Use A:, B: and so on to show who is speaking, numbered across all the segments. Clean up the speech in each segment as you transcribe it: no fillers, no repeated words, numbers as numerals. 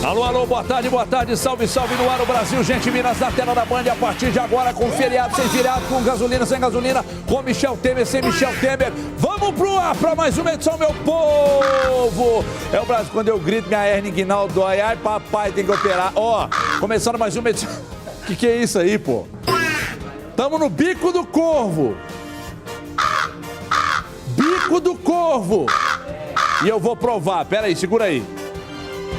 A: Alô, alô, boa tarde, salve, salve no ar o Brasil, gente, Minas na tela da Band, a partir de agora com feriado, sem feriado, com gasolina, sem gasolina, com Michel Temer, sem Michel Temer, vamos pro ar pra mais uma edição, meu povo! É o Brasil, quando eu grito, minha hernia inguinal dói, ai papai, tem que operar, ó, começando mais uma edição, que é isso aí, pô? Tamo no Bico do Corvo, Bico do Corvo, e eu vou provar, peraí, segura aí.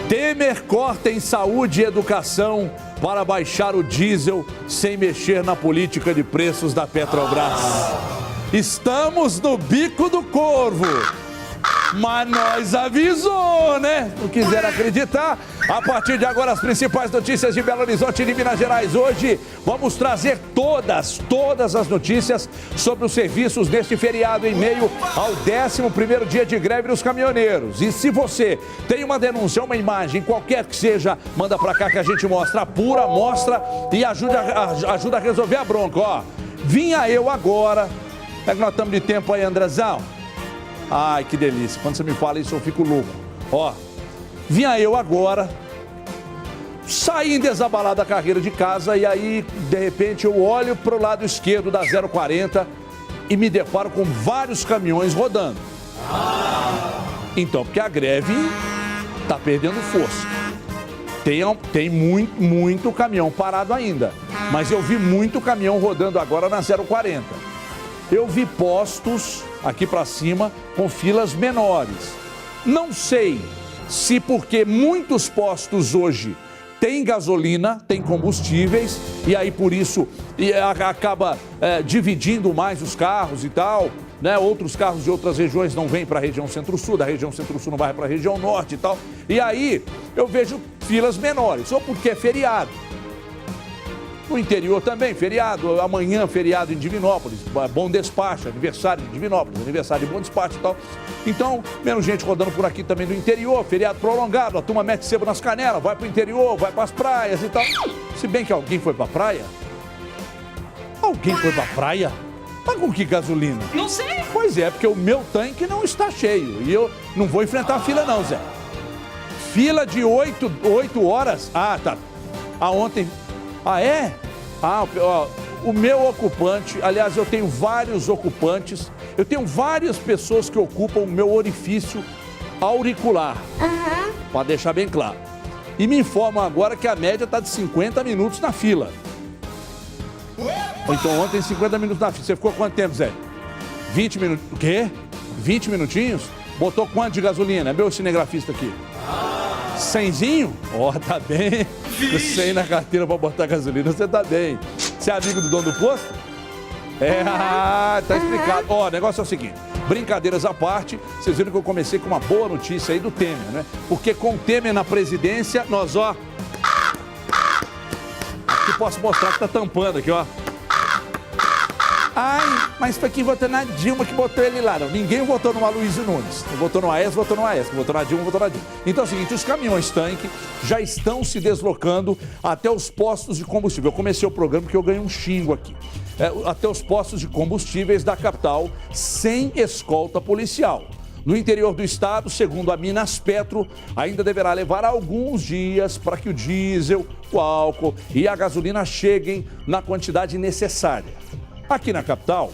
A: Temer corta em saúde e educação para baixar o diesel sem mexer na política de preços da Petrobras. Estamos no Bico do Corvo. Mas nós avisou, né? Não quiser acreditar. A partir de agora, as principais notícias de Belo Horizonte e de Minas Gerais. Hoje, vamos trazer todas as notícias sobre os serviços deste feriado em meio ao 11º dia de greve dos caminhoneiros. E se você tem uma denúncia, uma imagem, qualquer que seja, manda pra cá que a gente mostra, apura, mostra e ajuda a resolver a bronca, ó. Vinha eu agora. É que nós estamos de tempo aí, Andrezão. Ai, que delícia. Quando você me fala isso, eu fico louco. Ó, vinha eu agora, saí desabalado da carreira de casa e aí, de repente, eu olho para o lado esquerdo da 040 e me deparo com vários caminhões rodando. Então, porque a greve tá perdendo força. Tem muito caminhão parado ainda, mas eu vi muito caminhão rodando agora na 040. Eu vi postos aqui para cima com filas menores. Não sei se porque muitos postos hoje têm gasolina, têm combustíveis, e aí por isso acaba dividindo mais os carros e tal, né? Outros carros de outras regiões não vêm para a região Centro-Sul, da região Centro-Sul não vai para a região Norte e tal. E aí eu vejo filas menores, ou porque é feriado. No interior também, feriado, amanhã feriado em Divinópolis, Bom Despacho, aniversário de Divinópolis, aniversário de Bom Despacho e tal. Então, menos gente rodando por aqui também do interior, feriado prolongado, a turma mete sebo nas canelas, vai pro interior, vai pras praias e tal. Se bem que alguém foi pra praia? Alguém foi pra praia? Mas com que gasolina?
B: Não sei.
A: Pois é, porque o meu tanque não está cheio e eu não vou enfrentar a fila não, Zé. Fila de 8 horas? Ah, tá. Ontem... Ah, é? Ó, o meu ocupante, aliás, eu tenho vários ocupantes, eu tenho várias pessoas que ocupam o meu orifício auricular, para deixar bem claro. E me informam agora que a média está de 50 minutos na fila. Então ontem 50 minutos na fila. Você ficou quanto tempo, Zé? 20 minutos. O quê? 20 minutinhos? Botou quanto de gasolina? É meu cinegrafista aqui. 100zinho? Ó, tá bem. 100 na carteira pra botar gasolina, você tá bem. Você é amigo do dono do posto? Tá explicado. Ó, o negócio é o seguinte, brincadeiras à parte, vocês viram que eu comecei com uma boa notícia aí do Temer, né? Porque com o Temer na presidência, nós, ó... Aqui posso mostrar que tá tampando aqui, ó. Ai, mas foi quem votou na Dilma que botou ele lá. Não, ninguém votou no Aloysio Nunes. Votou no Aécio, votou no Aécio. Votou na Dilma, votou na Dilma. Então é o seguinte, os caminhões-tanque já estão se deslocando até os postos de combustível. Eu comecei o programa porque eu ganhei um xingo aqui. Até os postos de combustíveis da capital sem escolta policial. No interior do estado, segundo a Minas Petro, ainda deverá levar alguns dias para que o diesel, o álcool e a gasolina cheguem na quantidade necessária. Aqui na capital,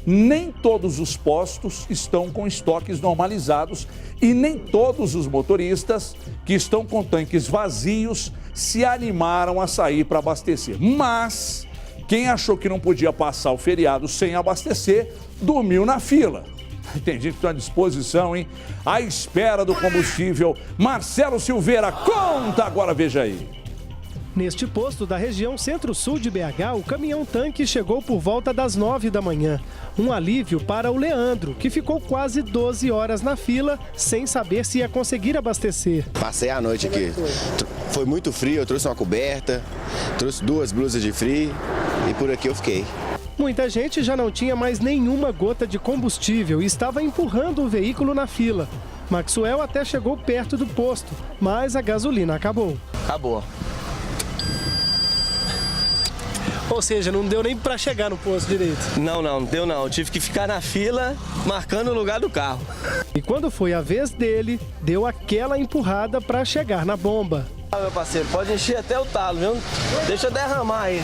A: nem todos os postos estão com estoques normalizados e nem todos os motoristas que estão com tanques vazios se animaram a sair para abastecer. Mas quem achou que não podia passar o feriado sem abastecer, dormiu na fila. Tem gente que está à disposição, hein? À espera do combustível. Marcelo Silveira, conta agora, veja aí.
C: Neste posto da região Centro-Sul de BH, o caminhão-tanque chegou por volta das 9 da manhã. Um alívio para o Leandro, que ficou quase 12 horas na fila, sem saber se ia conseguir abastecer.
D: Passei a noite aqui. Foi muito frio, eu trouxe uma coberta, trouxe 2 blusas de frio e por aqui eu fiquei.
C: Muita gente já não tinha mais nenhuma gota de combustível e estava empurrando o veículo na fila. Maxwell até chegou perto do posto, mas a gasolina acabou.
E: Acabou.
C: Ou seja, não deu nem para chegar no posto direito.
E: Não deu não. Eu tive que ficar na fila, marcando o lugar do carro.
C: E quando foi a vez dele, deu aquela empurrada para chegar na bomba.
E: Meu parceiro, pode encher até o talo, viu? Deixa eu derramar aí.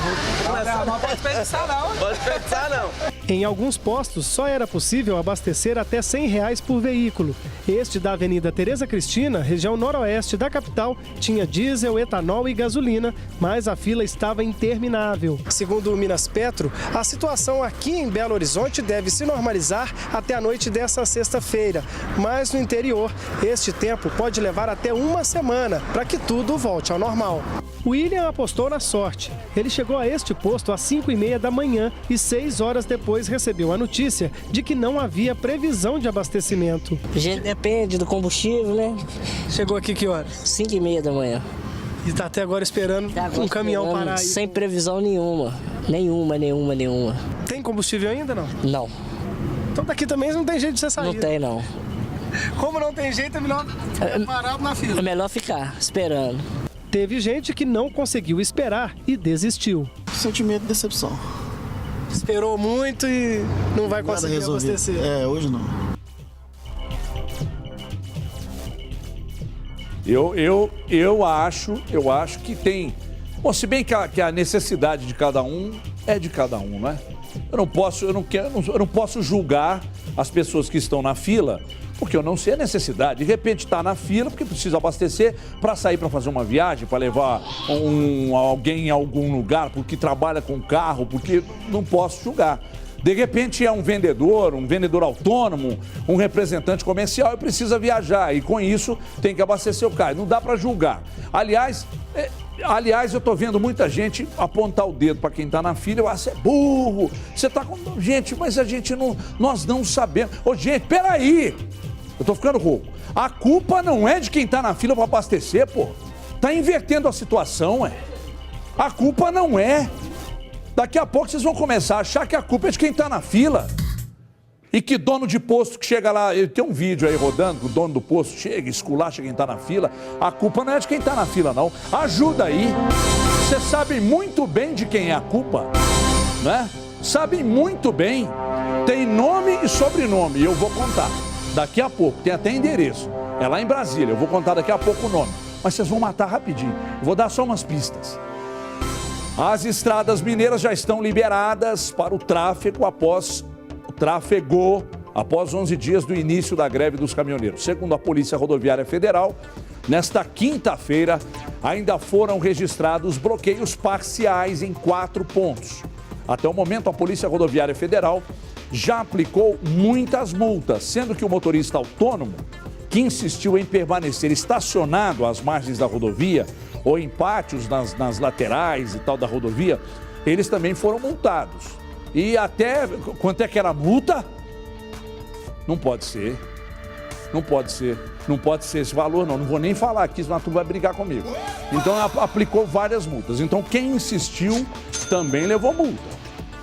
B: Não pode desperdiçar não.
E: Pode desperdiçar não.
C: Em alguns postos, só era possível abastecer até R$ 100 por veículo. Este da Avenida Tereza Cristina, região noroeste da capital, tinha diesel, etanol e gasolina, mas a fila estava interminável. Segundo o Minas Petro, a situação aqui em Belo Horizonte deve se normalizar até a noite dessa sexta-feira. Mas no interior, este tempo pode levar até uma semana para que tudo volte ao normal. William apostou na sorte. Ele chegou a este posto às 5h30 da manhã e 6 horas depois recebeu a notícia de que não havia previsão de abastecimento.
F: A gente depende do combustível, né?
C: Chegou aqui que horas?
F: 5h30 da manhã.
C: E está até agora esperando um caminhão parar aí.
F: Sem previsão nenhuma. Nenhuma.
C: Tem combustível ainda, não?
F: Não.
C: Então daqui também não tem jeito de você sair.
F: Não tem, não.
C: Como não tem jeito, é melhor ficar parado na fila.
F: É melhor ficar esperando.
C: Teve gente que não conseguiu esperar e desistiu.
G: Sentimento de decepção.
C: Esperou muito e não vai conseguir abastecer.
G: É, hoje não.
A: Eu acho que tem... Bom, se bem que a necessidade de cada um é de cada um, né? Eu não posso julgar as pessoas que estão na fila, porque eu não sei a necessidade. De repente está na fila porque precisa abastecer para sair para fazer uma viagem, para levar alguém em algum lugar, porque trabalha com carro, porque não posso julgar. De repente é um vendedor autônomo, um representante comercial e precisa viajar e com isso tem que abastecer o carro. Não dá para julgar. Aliás, eu estou vendo muita gente apontar o dedo para quem está na fila. Você é burro, você está com... Gente, mas nós não sabemos. Ô, gente, peraí. Eu tô ficando rouco. A culpa não é de quem tá na fila para abastecer, pô. Tá invertendo a situação, é. A culpa não é. Daqui a pouco vocês vão começar a achar que a culpa é de quem tá na fila. E que dono de posto que chega lá, tem um vídeo aí rodando, que o dono do posto chega, esculacha quem tá na fila. A culpa não é de quem tá na fila, não. Ajuda aí. Vocês sabem muito bem de quem é a culpa, né? Sabem muito bem. Tem nome e sobrenome, e eu vou contar. Daqui a pouco, tem até endereço. É lá em Brasília, eu vou contar daqui a pouco o nome. Mas vocês vão matar rapidinho. Eu vou dar só umas pistas. As estradas mineiras já estão liberadas para o tráfego após 11 dias do início da greve dos caminhoneiros. Segundo a Polícia Rodoviária Federal, nesta quinta-feira ainda foram registrados bloqueios parciais em 4 pontos. Até o momento, a Polícia Rodoviária Federal já aplicou muitas multas, sendo que o motorista autônomo que insistiu em permanecer estacionado às margens da rodovia ou em pátios nas laterais e tal da rodovia, eles também foram multados. E até, quanto é que era a multa? Não pode ser. Não pode ser esse valor, não vou nem falar aqui, senão tu vai brigar comigo. Então aplicou várias multas. Então quem insistiu também levou multa.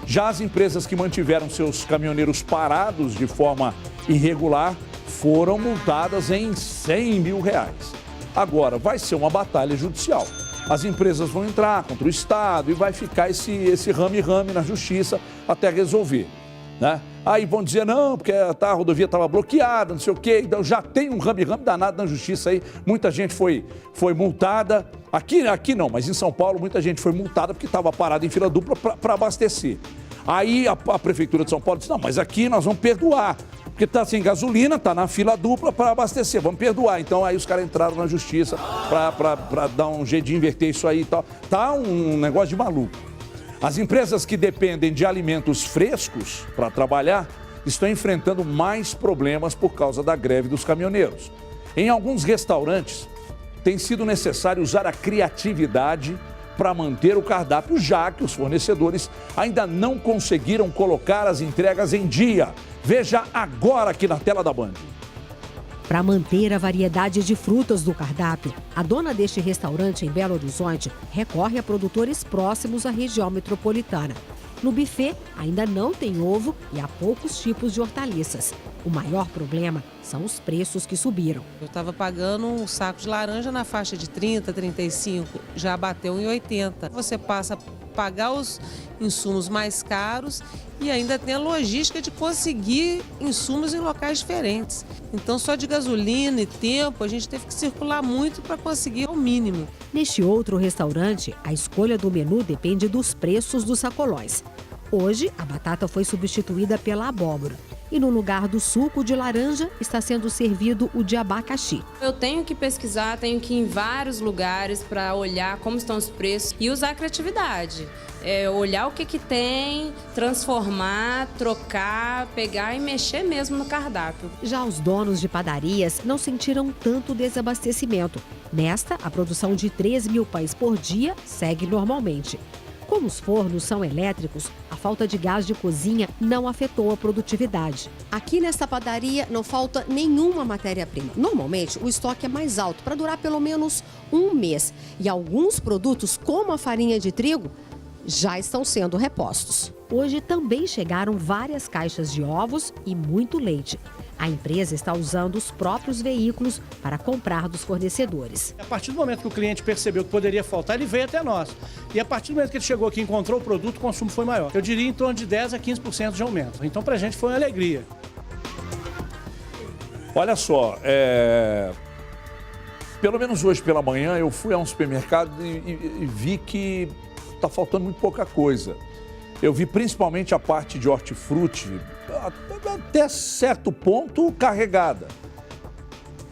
A: Já as empresas que mantiveram seus caminhoneiros parados de forma irregular foram multadas em R$100 mil. Agora, vai ser uma batalha judicial. As empresas vão entrar contra o Estado e vai ficar esse rame-rame na justiça até resolver, né? Aí vão dizer, não, porque a rodovia estava bloqueada, não sei o quê. Então já tem um rame-rame danado na justiça aí. Muita gente foi multada. Aqui não, mas em São Paulo muita gente foi multada porque estava parada em fila dupla para abastecer. Aí a Prefeitura de São Paulo disse, não, mas aqui nós vamos perdoar. Porque está sem gasolina, está na fila dupla para abastecer, vamos perdoar. Então aí os caras entraram na justiça para dar um jeito de inverter isso aí e tal. Tá um negócio de maluco. As empresas que dependem de alimentos frescos para trabalhar estão enfrentando mais problemas por causa da greve dos caminhoneiros. Em alguns restaurantes, tem sido necessário usar a criatividade para manter o cardápio, já que os fornecedores ainda não conseguiram colocar as entregas em dia. Veja agora aqui na tela da Band.
H: Para manter a variedade de frutas do cardápio, a dona deste restaurante em Belo Horizonte recorre a produtores próximos à região metropolitana. No buffet, ainda não tem ovo e há poucos tipos de hortaliças. O maior problema são os preços que subiram.
I: Eu estava pagando um saco de laranja na faixa de 30, 35, já bateu em 80. Você passa
B: pagar os insumos mais caros e ainda tem a logística de conseguir insumos em locais diferentes. Então, só de gasolina e tempo, a gente teve que circular muito para conseguir o mínimo.
H: Neste outro restaurante, a escolha do menu depende dos preços dos sacolões. Hoje, a batata foi substituída pela abóbora. E no lugar do suco de laranja, está sendo servido o de abacaxi.
I: Eu tenho que pesquisar, tenho que ir em vários lugares para olhar como estão os preços e usar a criatividade. Olhar o que tem, transformar, trocar, pegar e mexer mesmo no cardápio.
H: Já os donos de padarias não sentiram tanto desabastecimento. Nesta, a produção de 3 mil pães por dia segue normalmente. Como os fornos são elétricos, a falta de gás de cozinha não afetou a produtividade.
J: Aqui nesta padaria não falta nenhuma matéria-prima. Normalmente, o estoque é mais alto, para durar pelo menos um mês. E alguns produtos, como a farinha de trigo, já estão sendo repostos.
H: Hoje também chegaram várias caixas de ovos e muito leite. A empresa está usando os próprios veículos para comprar dos fornecedores.
C: A partir do momento que o cliente percebeu que poderia faltar, ele veio até nós. E a partir do momento que ele chegou aqui e encontrou o produto, o consumo foi maior. Eu diria em torno de 10% a 15% de aumento. Então, para a gente foi uma alegria.
A: Olha só, pelo menos hoje pela manhã eu fui a um supermercado e vi que está faltando muito pouca coisa. Eu vi principalmente a parte de hortifruti, até certo ponto, carregada.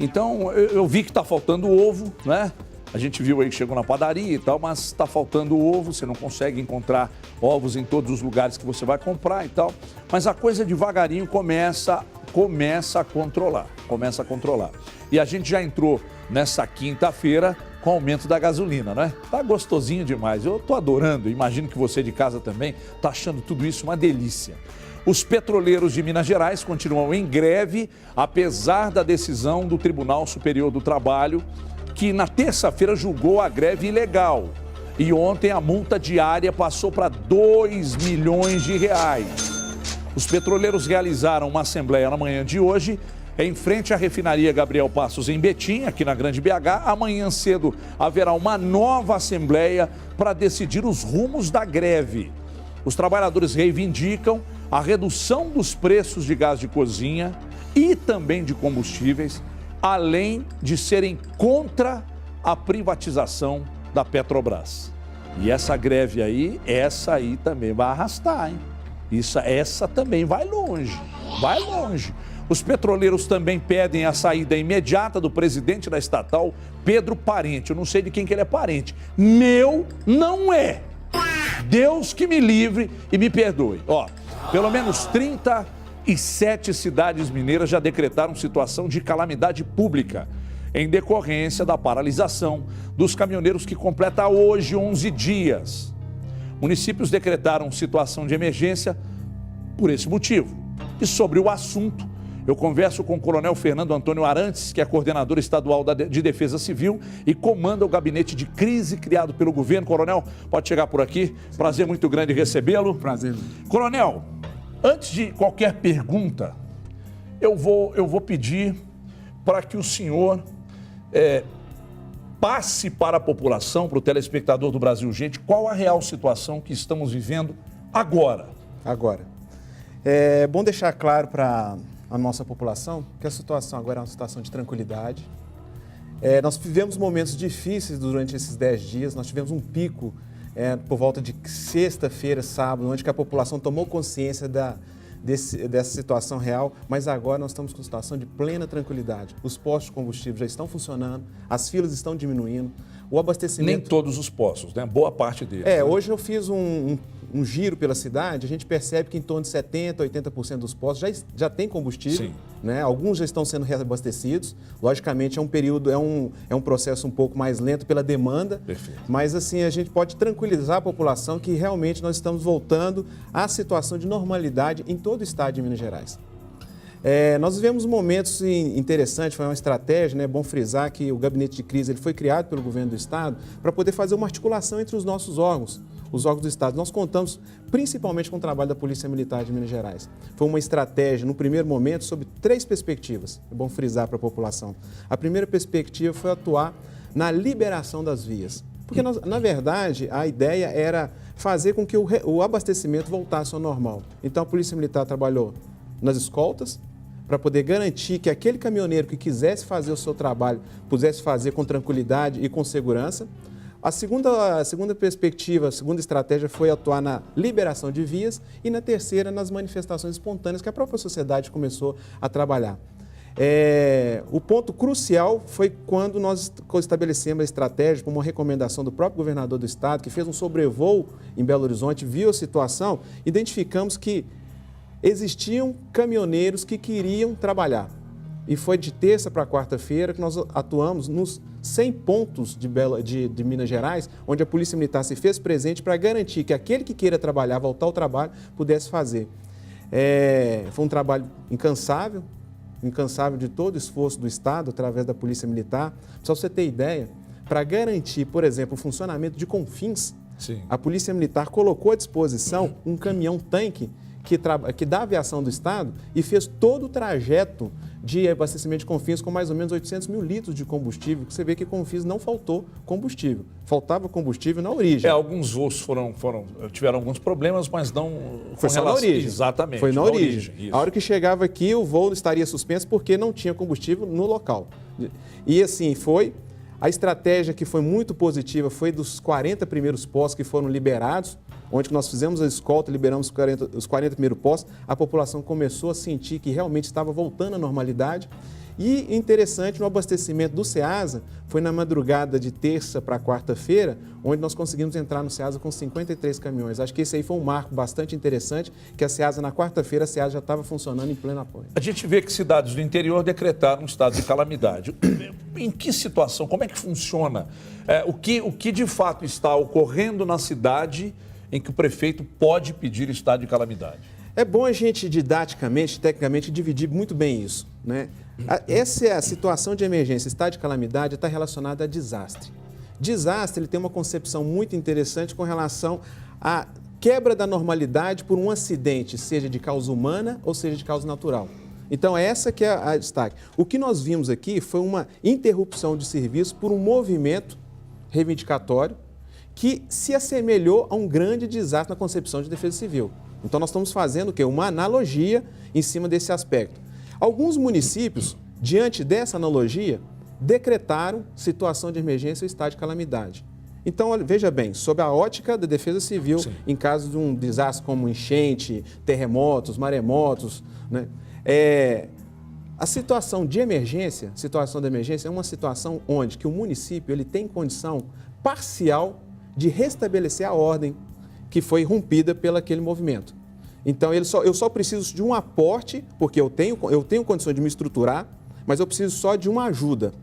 A: Então, eu vi que está faltando ovo, né? A gente viu aí que chegou na padaria e tal, mas está faltando ovo, você não consegue encontrar ovos em todos os lugares que você vai comprar e tal. Mas a coisa devagarinho começa a controlar, E a gente já entrou nessa quinta-feira com o aumento da gasolina, né? Tá gostosinho demais, eu tô adorando, imagino que você de casa também tá achando tudo isso uma delícia. Os petroleiros de Minas Gerais continuam em greve, apesar da decisão do Tribunal Superior do Trabalho, que na terça-feira julgou a greve ilegal. E ontem a multa diária passou para 2 milhões de reais. Os petroleiros realizaram uma assembleia na manhã de hoje, em frente à refinaria Gabriel Passos, em Betim, aqui na Grande BH. Amanhã cedo haverá uma nova assembleia para decidir os rumos da greve. Os trabalhadores reivindicam a redução dos preços de gás de cozinha e também de combustíveis, além de serem contra a privatização da Petrobras. E essa greve aí, essa aí também vai arrastar, hein? Essa também vai longe. Os petroleiros também pedem a saída imediata do presidente da estatal, Pedro Parente. Eu não sei de quem que ele é parente. Meu não é. Deus que me livre e me perdoe. Ó, pelo menos 37 cidades mineiras já decretaram situação de calamidade pública em decorrência da paralisação dos caminhoneiros que completa hoje 11 dias. Municípios decretaram situação de emergência por esse motivo. E sobre o assunto, eu converso com o Coronel Fernando Antônio Arantes, que é coordenador estadual de Defesa Civil e comanda o gabinete de crise criado pelo governo. Coronel, pode chegar por aqui. Prazer muito grande recebê-lo.
K: Prazer.
A: Coronel, antes de qualquer pergunta, eu vou pedir para que o senhor passe para a população, para o telespectador do Brasil Gente, qual a real situação que estamos vivendo agora.
K: É bom deixar claro para a nossa população que a situação agora é uma situação de tranquilidade. Nós vivemos momentos difíceis durante esses 10 dias, nós tivemos um pico por volta de sexta-feira, sábado, onde que a população tomou consciência dessa situação real, mas agora nós estamos com uma situação de plena tranquilidade. Os postos de combustível já estão funcionando, as filas estão diminuindo, o abastecimento...
A: Nem todos os postos, né? Boa parte deles.
K: Hoje eu fiz um giro pela cidade, a gente percebe que em torno de 70%, 80% dos postos já tem combustível, né? Alguns já estão sendo reabastecidos. Logicamente, é um período, é um processo um pouco mais lento pela demanda.
A: Perfeito.
K: Mas assim, a gente pode tranquilizar a população que realmente nós estamos voltando à situação de normalidade em todo o estado de Minas Gerais. Nós vivemos momentos interessantes, foi uma estratégia, né? É bom frisar que o gabinete de crise ele foi criado pelo governo do estado para poder fazer uma articulação entre os nossos órgãos, os órgãos do estado. Nós contamos principalmente com o trabalho da Polícia Militar de Minas Gerais. Foi uma estratégia, no primeiro momento, sob 3 perspectivas, é bom frisar para a população. A primeira perspectiva foi atuar na liberação das vias. Porque, na verdade, a ideia era fazer com que o abastecimento voltasse ao normal. Então a Polícia Militar trabalhou nas escoltas, para poder garantir que aquele caminhoneiro que quisesse fazer o seu trabalho pudesse fazer com tranquilidade e com segurança. A segunda perspectiva, a segunda estratégia foi atuar na liberação de vias e na terceira, nas manifestações espontâneas que a própria sociedade começou a trabalhar. O ponto crucial foi quando nós estabelecemos a estratégia, com uma recomendação do próprio governador do estado, que fez um sobrevoo em Belo Horizonte, viu a situação, identificamos que existiam caminhoneiros que queriam trabalhar. E foi de terça para quarta-feira que nós atuamos nos 100 pontos de Minas Gerais, onde a Polícia Militar se fez presente para garantir que aquele que queira trabalhar, voltar ao trabalho, pudesse fazer. Foi um trabalho incansável de todo o esforço do Estado, através da Polícia Militar. Só para você ter ideia, para garantir, por exemplo, o funcionamento de Confins, sim, a Polícia Militar colocou à disposição um caminhão-tanque que da aviação do Estado e fez todo o trajeto de abastecimento de Confins com mais ou menos 800 mil litros de combustível. Você vê que Confins não faltou combustível. Faltava combustível na origem.
A: Alguns voos tiveram alguns problemas, mas não...
K: Foi só na origem.
A: Exatamente.
K: Foi na origem. A hora que chegava aqui, o voo estaria suspenso porque não tinha combustível no local. E assim foi. A estratégia que foi muito positiva foi dos 40 primeiros postos que foram liberados, onde nós fizemos a escolta, liberamos os 40 primeiros postos, a população começou a sentir que realmente estava voltando à normalidade. E interessante, no abastecimento do SEASA, foi na madrugada de terça para quarta-feira, onde nós conseguimos entrar no SEASA com 53 caminhões. Acho que esse aí foi um marco bastante interessante, que a SEASA, na quarta-feira, a SEASA já estava funcionando em pleno apoio.
A: A gente vê que cidades do interior decretaram um estado de calamidade. Em que situação? Como é que funciona? O que de fato está ocorrendo na cidade em que o prefeito pode pedir estado de calamidade?
K: É bom a gente, didaticamente, tecnicamente, dividir muito bem isso, né? Essa é a situação de emergência, estado de calamidade está relacionada a desastre. Desastre, ele tem uma concepção muito interessante com relação à quebra da normalidade por um acidente, seja de causa humana ou seja de causa natural. Então, essa que é a destaque. O que nós vimos aqui foi uma interrupção de serviço por um movimento reivindicatório que se assemelhou a um grande desastre na concepção de defesa civil. Então, nós estamos fazendo o quê? Uma analogia em cima desse aspecto. Alguns municípios, diante dessa analogia, decretaram situação de emergência ou estado de calamidade. Então, veja bem, sob a ótica da defesa civil, sim, em caso de um desastre como enchente, terremotos, maremotos, né? A situação de emergência é uma situação onde que o município ele tem condição parcial de restabelecer a ordem que foi rompida pelo aquele movimento. Então, eu só preciso de um aporte, porque eu tenho condições de me estruturar, mas eu preciso só de uma ajuda.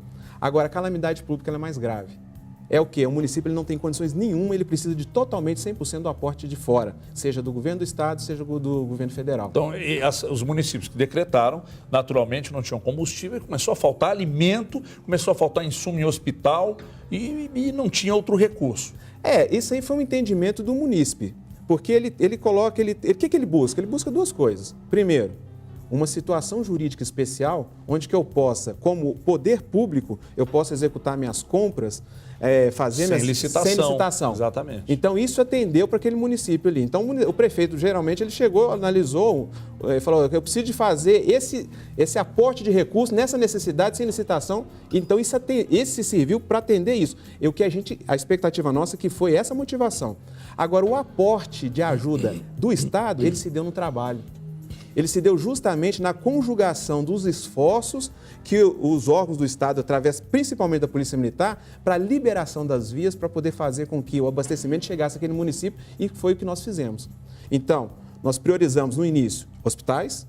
K: Agora, a calamidade pública ela é mais grave. É o quê? O município ele não tem condições nenhuma, ele precisa de totalmente 100% do aporte de fora, seja do governo do estado, seja do governo federal.
A: Então, os municípios que decretaram, naturalmente, não tinham combustível, começou a faltar alimento, começou a faltar insumo em hospital e não tinha outro recurso.
K: Isso aí foi um entendimento do munícipe, porque ele coloca, o que ele busca? Ele busca duas coisas. Primeiro, uma situação jurídica especial, onde que eu possa, como poder público, eu possa executar minhas compras, sem licitação.
A: Exatamente.
K: Então, isso atendeu para aquele município ali. Então, o prefeito, geralmente, ele chegou, analisou, falou, eu preciso de fazer esse aporte de recursos nessa necessidade sem licitação. Então, esse serviu para atender isso. A expectativa nossa que foi essa motivação. Agora, o aporte de ajuda do Estado, ele se deu no trabalho. Ele se deu justamente na conjugação dos esforços que os órgãos do Estado, através principalmente da Polícia Militar, para a liberação das vias, para poder fazer com que o abastecimento chegasse àquele município, e foi o que nós fizemos. Então, nós priorizamos no início hospitais,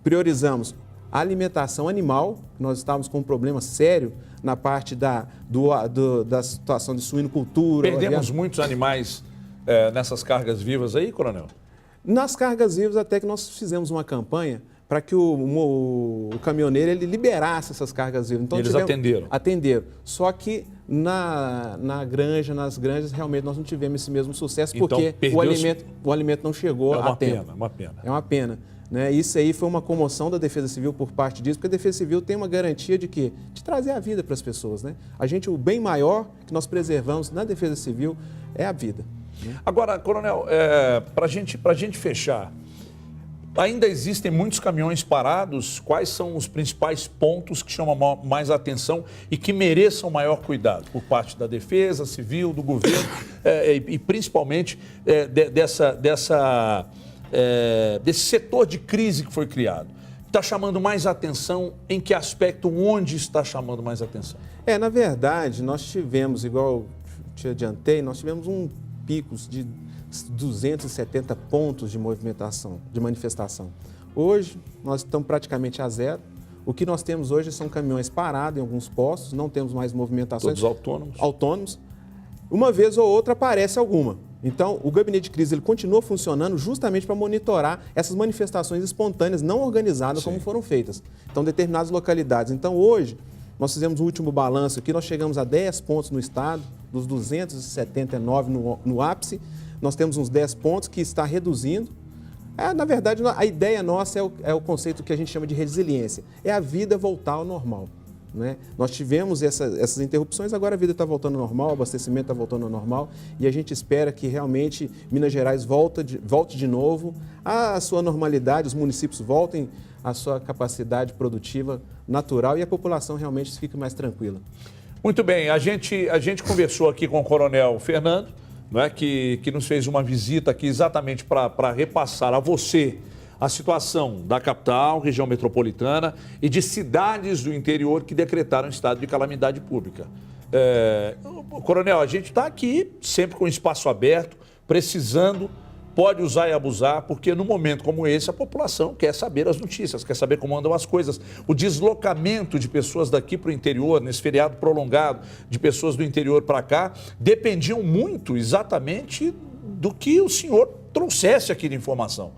K: priorizamos a alimentação animal, nós estávamos com um problema sério na parte da situação de suinocultura.
A: Perdemos muitos animais nessas cargas vivas aí, coronel?
K: Nas cargas vivas, até que nós fizemos uma campanha para que o caminhoneiro ele liberasse essas cargas vivas. Então,
A: eles atenderam?
K: Atenderam. Só que nas granjas, realmente nós não tivemos esse mesmo sucesso, então, porque o alimento não chegou a tempo.
A: É uma pena.
K: É uma pena. Né? Isso aí foi uma comoção da Defesa Civil por parte disso, porque a Defesa Civil tem uma garantia de quê? De trazer a vida para as pessoas. Né? O bem maior que nós preservamos na Defesa Civil é a vida.
A: Agora, Coronel, para a gente fechar, ainda existem muitos caminhões parados. Quais são os principais pontos que chamam mais atenção e que mereçam maior cuidado por parte da Defesa Civil, do governo e principalmente desse setor de crise que foi criado? Está chamando mais atenção? Em que aspecto? Onde está chamando mais atenção?
K: Na verdade, nós tivemos, igual te adiantei, nós tivemos um pico de 270 pontos de movimentação, de manifestação. Hoje, nós estamos praticamente a zero. O que nós temos hoje são caminhões parados em alguns postos, não temos mais movimentações.
A: Todos autônomos?
K: Autônomos. Uma vez ou outra aparece alguma. Então, o gabinete de crise ele continua funcionando justamente para monitorar essas manifestações espontâneas não organizadas como foram feitas. Então, determinadas localidades. Então, hoje, nós fizemos o último balanço aqui, nós chegamos a 10 pontos no estado, dos 279 no ápice. Nós temos uns 10 pontos que está reduzindo. Na verdade, a ideia nossa é o conceito que a gente chama de resiliência. É a vida voltar ao normal. Né? Nós tivemos essas interrupções, agora a vida está voltando ao normal, o abastecimento está voltando ao normal e a gente espera que realmente Minas Gerais volte de novo à sua normalidade, os municípios voltem à sua capacidade produtiva natural e a população realmente fique mais tranquila.
A: Muito bem, a gente conversou aqui com o Coronel Fernando, né, que nos fez uma visita aqui exatamente para repassar a você a situação da capital, região metropolitana e de cidades do interior que decretaram estado de calamidade pública. Coronel, a gente está aqui sempre com espaço aberto, precisando, pode usar e abusar, porque num momento como esse a população quer saber as notícias, quer saber como andam as coisas. O deslocamento de pessoas daqui para o interior, nesse feriado prolongado, de pessoas do interior para cá, dependiam muito exatamente do que o senhor trouxesse aqui de informação.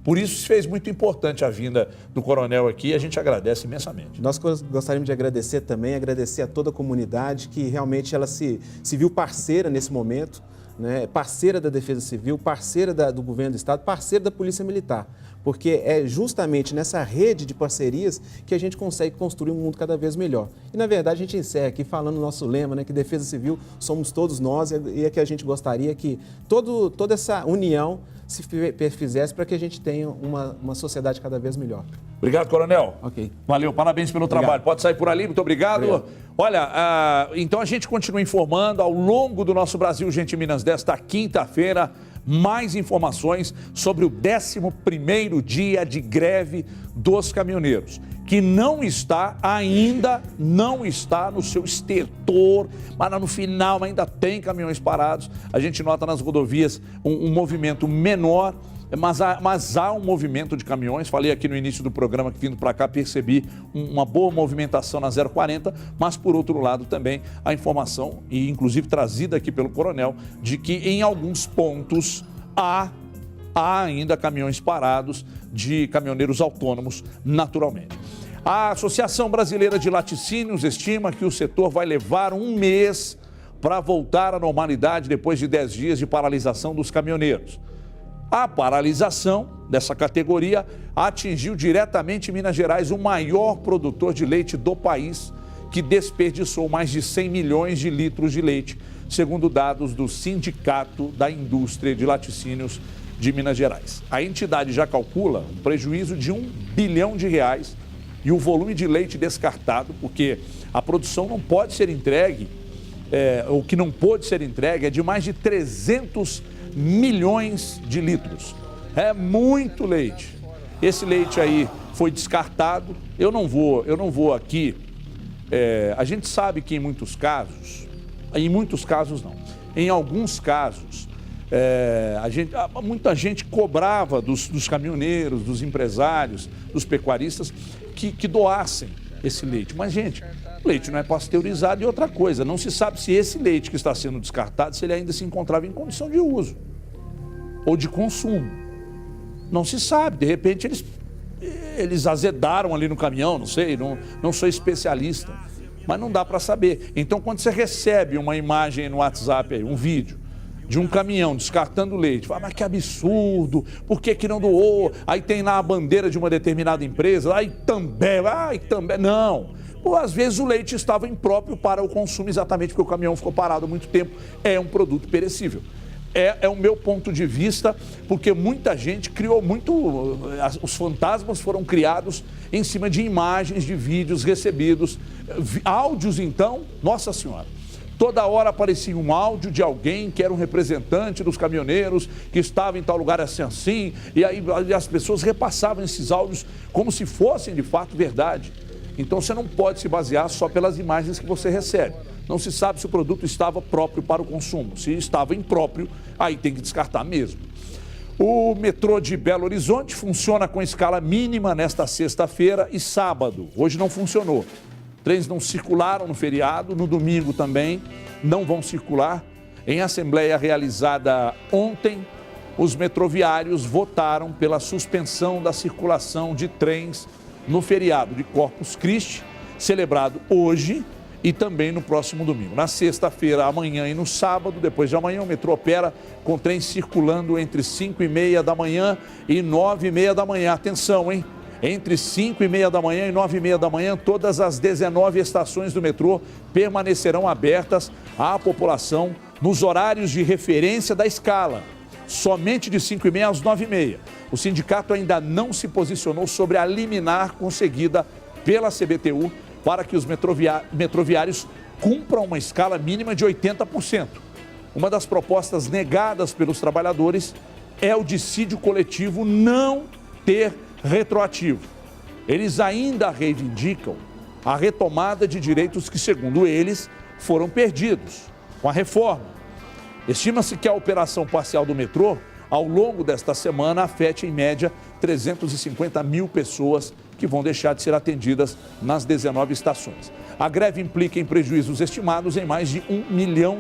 A: Por isso se fez muito importante a vinda do coronel aqui e a gente agradece imensamente.
K: Nós gostaríamos de agradecer também, agradecer a toda a comunidade que realmente ela se viu parceira nesse momento, né? Parceira da Defesa Civil, parceira do Governo do Estado, parceira da Polícia Militar. Porque é justamente nessa rede de parcerias que a gente consegue construir um mundo cada vez melhor. E, na verdade, a gente encerra aqui falando o nosso lema, né, que Defesa Civil somos todos nós e é que a gente gostaria que toda essa união se fizesse para que a gente tenha uma sociedade cada vez melhor.
A: Obrigado, Coronel.
K: Ok.
A: Valeu, parabéns pelo trabalho. Pode sair por ali, muito obrigado. Olha, então a gente continua informando ao longo do nosso Brasil, gente, Minas, desta quinta-feira, mais informações sobre o 11º dia de greve dos caminhoneiros, que ainda não está no seu estertor, mas no final ainda tem caminhões parados. A gente nota nas rodovias um movimento menor, mas há um movimento de caminhões. Falei aqui no início do programa que vindo para cá percebi uma boa movimentação na 040, mas por outro lado também a informação, e inclusive trazida aqui pelo coronel, de que em alguns pontos há ainda caminhões parados de caminhoneiros autônomos naturalmente. A Associação Brasileira de Laticínios estima que o setor vai levar um mês para voltar à normalidade depois de 10 dias de paralisação dos caminhoneiros. A paralisação dessa categoria atingiu diretamente Minas Gerais, o maior produtor de leite do país, que desperdiçou mais de 100 milhões de litros de leite, segundo dados do Sindicato da Indústria de Laticínios de Minas Gerais. A entidade já calcula um prejuízo de R$1 bilhão e o volume de leite descartado, porque a produção não pode ser entregue, o que não pôde ser entregue é de mais de 300 milhões de litros. É muito leite. Esse leite aí foi descartado. Eu não vou aqui. A gente sabe que em muitos casos não. Em alguns casos, muita gente cobrava dos caminhoneiros, dos empresários, dos pecuaristas que doassem esse leite. Mas, gente, o leite não é pasteurizado e outra coisa, não se sabe se esse leite que está sendo descartado, se ele ainda se encontrava em condição de uso ou de consumo. Não se sabe, de repente eles azedaram ali no caminhão, não sei, não sou especialista, mas não dá para saber. Então, quando você recebe uma imagem no WhatsApp, um vídeo de um caminhão descartando leite, fala, mas que absurdo, por que não doou? Aí tem lá a bandeira de uma determinada empresa, aí também, não. Ou às vezes o leite estava impróprio para o consumo exatamente porque o caminhão ficou parado há muito tempo, é um produto perecível. É o meu ponto de vista, porque muita gente criou os fantasmas foram criados em cima de imagens, de vídeos recebidos, áudios então, nossa senhora. Toda hora aparecia um áudio de alguém que era um representante dos caminhoneiros, que estava em tal lugar assim, e aí as pessoas repassavam esses áudios como se fossem de fato verdade. Então você não pode se basear só pelas imagens que você recebe. Não se sabe se o produto estava próprio para o consumo. Se estava impróprio, aí tem que descartar mesmo. O metrô de Belo Horizonte funciona com escala mínima nesta sexta-feira e sábado. Hoje não funcionou. Trens não circularam no feriado, no domingo também não vão circular. Em assembleia realizada ontem, os metroviários votaram pela suspensão da circulação de trens no feriado de Corpus Christi, celebrado hoje e também no próximo domingo. Na sexta-feira, amanhã e no sábado, depois de amanhã, o metrô opera com trens circulando entre 5h30 da manhã e 9h30 da manhã. Atenção, hein? Entre 5h30 da manhã e 9h30 da manhã, todas as 19 estações do metrô permanecerão abertas à população nos horários de referência da escala, somente de 5h30 às 9h30. O sindicato ainda não se posicionou sobre a liminar conseguida pela CBTU para que os metroviários cumpram uma escala mínima de 80%. Uma das propostas negadas pelos trabalhadores é o dissídio coletivo não ter retroativo. Eles ainda reivindicam a retomada de direitos que, segundo eles, foram perdidos com a reforma. Estima-se que a operação parcial do metrô, ao longo desta semana, afete em média 350 mil pessoas que vão deixar de ser atendidas nas 19 estações. A greve implica em prejuízos estimados em mais de R$1 milhão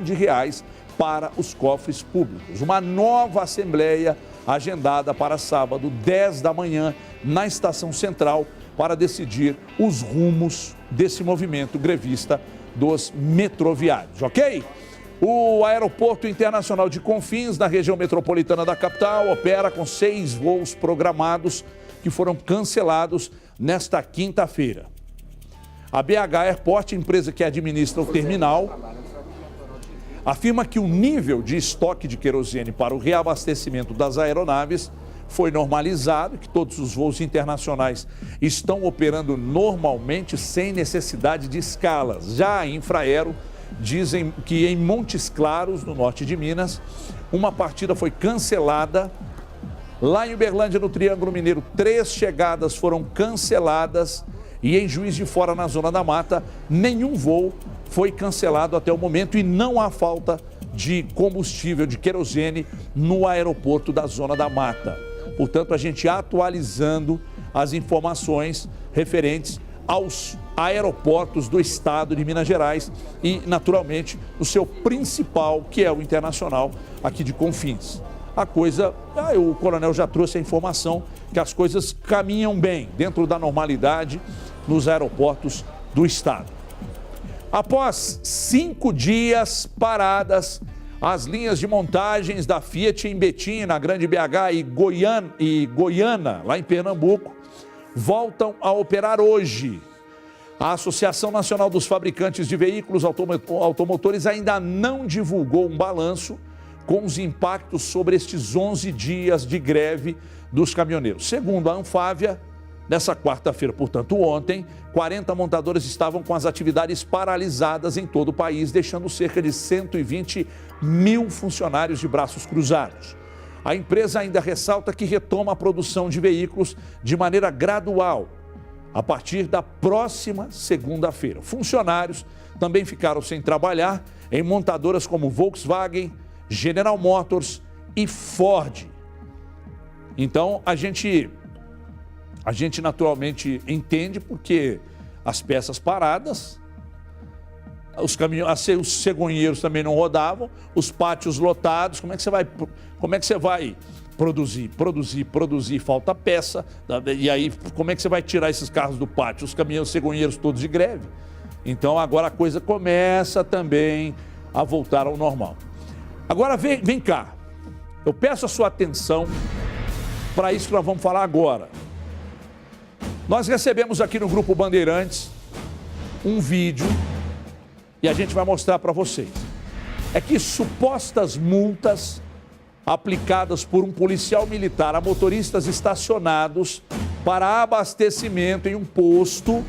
A: para os cofres públicos. Uma nova assembleia agendada para sábado, 10 da manhã, na Estação Central, para decidir os rumos desse movimento grevista dos metroviários, ok? O Aeroporto Internacional de Confins, na região metropolitana da capital, opera com 6 voos programados que foram cancelados nesta quinta-feira. A BH Airport, empresa que administra o terminal, afirma que o nível de estoque de querosene para o reabastecimento das aeronaves foi normalizado, que todos os voos internacionais estão operando normalmente sem necessidade de escalas. Já a Infraero dizem que em Montes Claros, no norte de Minas, uma partida foi cancelada. Lá em Uberlândia, no Triângulo Mineiro, 3 chegadas foram canceladas e em Juiz de Fora, na Zona da Mata, nenhum voo foi cancelado até o momento e não há falta de combustível, de querosene no aeroporto da Zona da Mata. Portanto, a gente atualizando as informações referentes aos aeroportos do estado de Minas Gerais e, naturalmente, o seu principal, que é o internacional, aqui de Confins. A coisa, o coronel já trouxe a informação que as coisas caminham bem, dentro da normalidade, nos aeroportos do estado. Após 5 dias paradas, as linhas de montagens da Fiat em Betim, na Grande BH e Goiânia, lá em Pernambuco, voltam a operar hoje. A Associação Nacional dos Fabricantes de Veículos Automotores ainda não divulgou um balanço com os impactos sobre estes 11 dias de greve dos caminhoneiros. Segundo a Anfávia, nessa quarta-feira, portanto ontem, 40 montadoras estavam com as atividades paralisadas em todo o país, deixando cerca de 120 mil funcionários de braços cruzados. A empresa ainda ressalta que retoma a produção de veículos de maneira gradual, a partir da próxima segunda-feira. Funcionários também ficaram sem trabalhar em montadoras como Volkswagen, General Motors e Ford. Então, a gente naturalmente entende porque as peças paradas, os cegonheiros também não rodavam, os pátios lotados, como é que você vai produzir, falta peça, e aí como é que você vai tirar esses carros do pátio? Os cegonheiros todos de greve. Então agora a coisa começa também a voltar ao normal. Agora vem cá, eu peço a sua atenção para isso que nós vamos falar agora. Nós recebemos aqui no Grupo Bandeirantes um vídeo e a gente vai mostrar para vocês. É que supostas multas aplicadas por um policial militar a motoristas estacionados para abastecimento em um posto.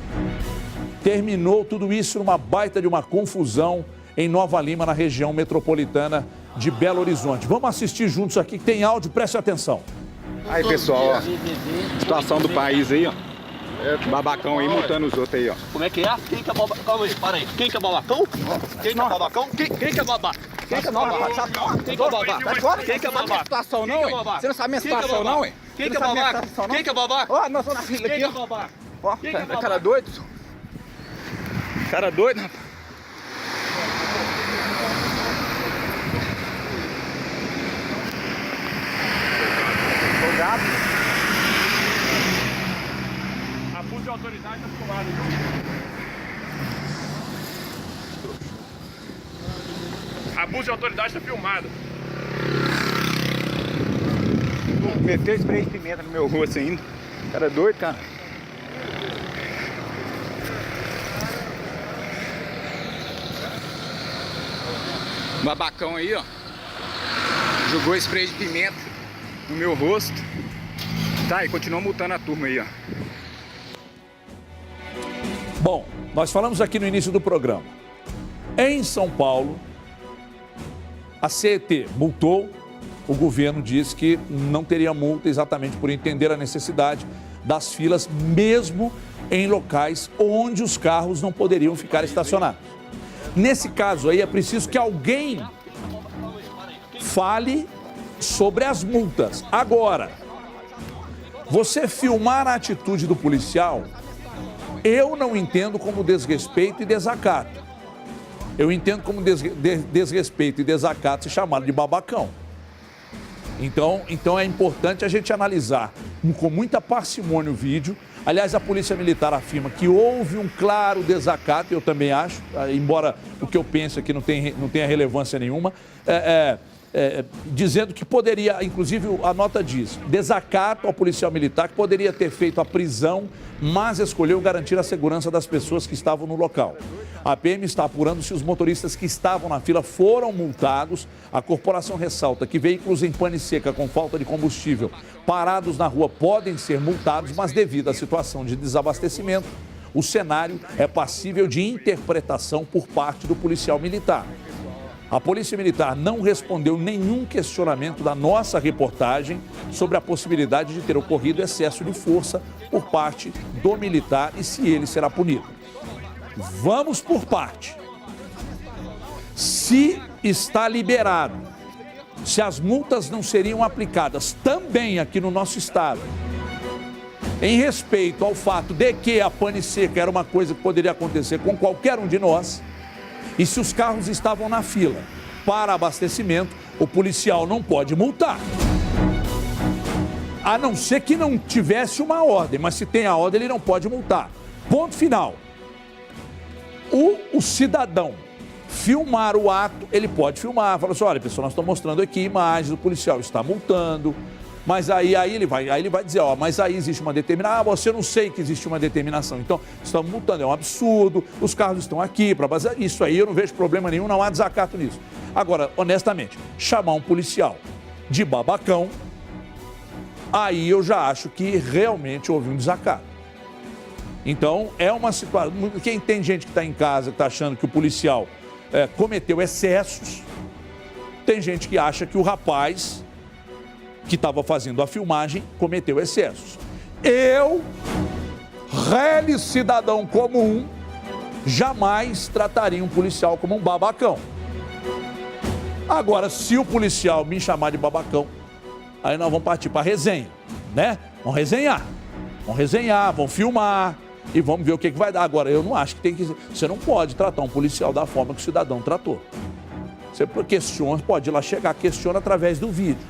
A: Terminou tudo isso numa baita de uma confusão em Nova Lima, na região metropolitana de Belo Horizonte. Vamos assistir juntos aqui, que tem áudio, preste atenção.
L: Aí, pessoal, ó, situação do país aí, ó. Babacão aí, multando os outros aí, ó.
M: Como é que é? Quem que é babacão? Calma aí, para aí. Quem que é babacão? Quem que é babacão? Quem que é babá? Quem que é babá? Quem que é babá? Quem que é babá?
L: Situação não, hein? Você não sabe minha situação não, hein?
M: Quem que é babá? Quem que é babá?
L: Ó, nós estamos na fila aqui, ó. Ó, cara doido. Cara doido, rapaz.
M: Abuso de autoridade tá filmado, viu? Abuso de autoridade tá filmado.
L: Meteu spray de pimenta no meu rosto ainda. Cara doido, cara. Babacão aí, ó. Jogou spray de pimenta no meu rosto. Tá, e continua multando a turma aí, ó.
A: Bom, nós falamos aqui no início do programa. Em São Paulo, a CET multou. O governo diz que não teria multa exatamente por entender a necessidade das filas, mesmo em locais onde os carros não poderiam ficar estacionados. Nesse caso aí, é preciso que alguém fale sobre as multas. Agora, você filmar a atitude do policial, eu não entendo como desrespeito e desacato. Eu entendo como desrespeito e desacato ser chamado de babacão. Então é importante a gente analisar com muita parcimônia o vídeo. Aliás, a Polícia Militar afirma que houve um claro desacato, eu também acho, embora o que eu penso aqui não tenha relevância nenhuma, dizendo que poderia, inclusive a nota diz, desacato ao policial militar, que poderia ter feito a prisão, mas escolheu garantir a segurança das pessoas que estavam no local. A PM está apurando se os motoristas que estavam na fila foram multados. A corporação ressalta que veículos em pane seca com falta de combustível parados na rua podem ser multados, mas devido à situação de desabastecimento, o cenário é passível de interpretação por parte do policial militar. A Polícia Militar não respondeu nenhum questionamento da nossa reportagem sobre a possibilidade de ter ocorrido excesso de força por parte do militar e se ele será punido. Vamos por parte. Se está liberado, se as multas não seriam aplicadas também aqui no nosso estado, em respeito ao fato de que a pane seca era uma coisa que poderia acontecer com qualquer um de nós, e se os carros estavam na fila para abastecimento, o policial não pode multar. A não ser que não tivesse uma ordem, mas se tem a ordem, ele não pode multar. Ponto final. O cidadão filmar o ato, ele pode filmar, fala assim, olha pessoal, nós estamos mostrando aqui imagens, o policial está multando, mas aí ele vai dizer, ó, mas aí existe uma determinação, você não sei que existe uma determinação, então estamos multando, é um absurdo, os carros estão aqui para basear, isso aí eu não vejo problema nenhum, não há desacato nisso. Agora, honestamente, chamar um policial de babacão, aí eu já acho que realmente houve um desacato. Então, é uma situação... Quem tem gente que está em casa, que está achando que o policial cometeu excessos, tem gente que acha que o rapaz que estava fazendo a filmagem cometeu excessos. Eu, rele cidadão comum, jamais trataria um policial como um babacão. Agora, se o policial me chamar de babacão, aí nós vamos partir para a resenha, né? Vamos resenhar, vamos filmar e vamos ver o que vai dar. Agora, eu não acho que tem que... Você não pode tratar um policial da forma que o cidadão tratou. Você questiona, pode ir lá chegar, questiona através do vídeo.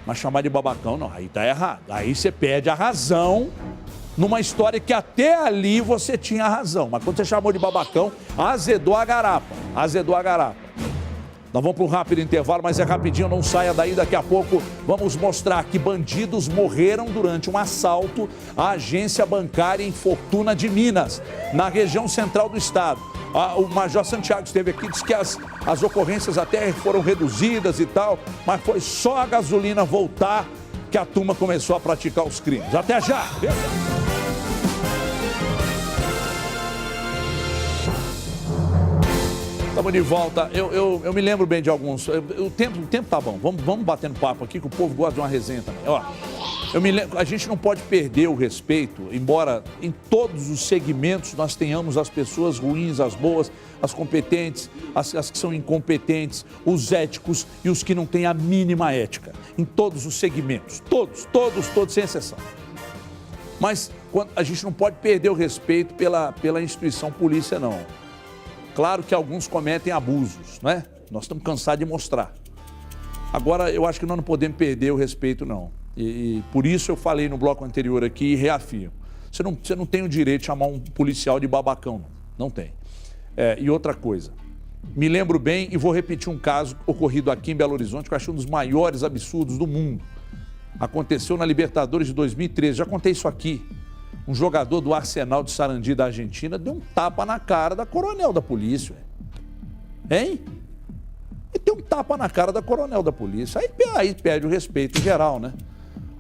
A: Mas chamar de babacão, não, aí tá errado. Aí você perde a razão numa história que até ali você tinha razão. Mas quando você chamou de babacão, azedou a garapa. Nós vamos para um rápido intervalo, mas é rapidinho, não saia daí. Daqui a pouco vamos mostrar que bandidos morreram durante um assalto à agência bancária em Fortuna de Minas, na região central do estado. O Major Santiago esteve aqui, disse que as ocorrências até foram reduzidas e tal, mas foi só a gasolina voltar que a turma começou a praticar os crimes. Até já! Estamos de volta. Eu me lembro bem de alguns. O tempo tá bom. Vamos batendo papo aqui, que o povo gosta de uma resenha também. Ó, eu me lembro, a gente não pode perder o respeito, embora em todos os segmentos nós tenhamos as pessoas ruins, as boas, as competentes, as que são incompetentes, os éticos e os que não têm a mínima ética. Em todos os segmentos. Todos, sem exceção. Mas a gente não pode perder o respeito pela instituição polícia, não. Claro que alguns cometem abusos, né? Nós estamos cansados de mostrar. Agora, eu acho que nós não podemos perder o respeito, não. E por isso eu falei no bloco anterior aqui e reafirmo. Você não tem o direito de chamar um policial de babacão, não. Não tem. E outra coisa, me lembro bem e vou repetir um caso ocorrido aqui em Belo Horizonte, que eu acho um dos maiores absurdos do mundo. Aconteceu na Libertadores de 2013, já contei isso aqui. Um jogador do Arsenal de Sarandi da Argentina deu um tapa na cara da coronel da polícia. Hein? E deu um tapa na cara da coronel da polícia. Aí perde o respeito em geral, né?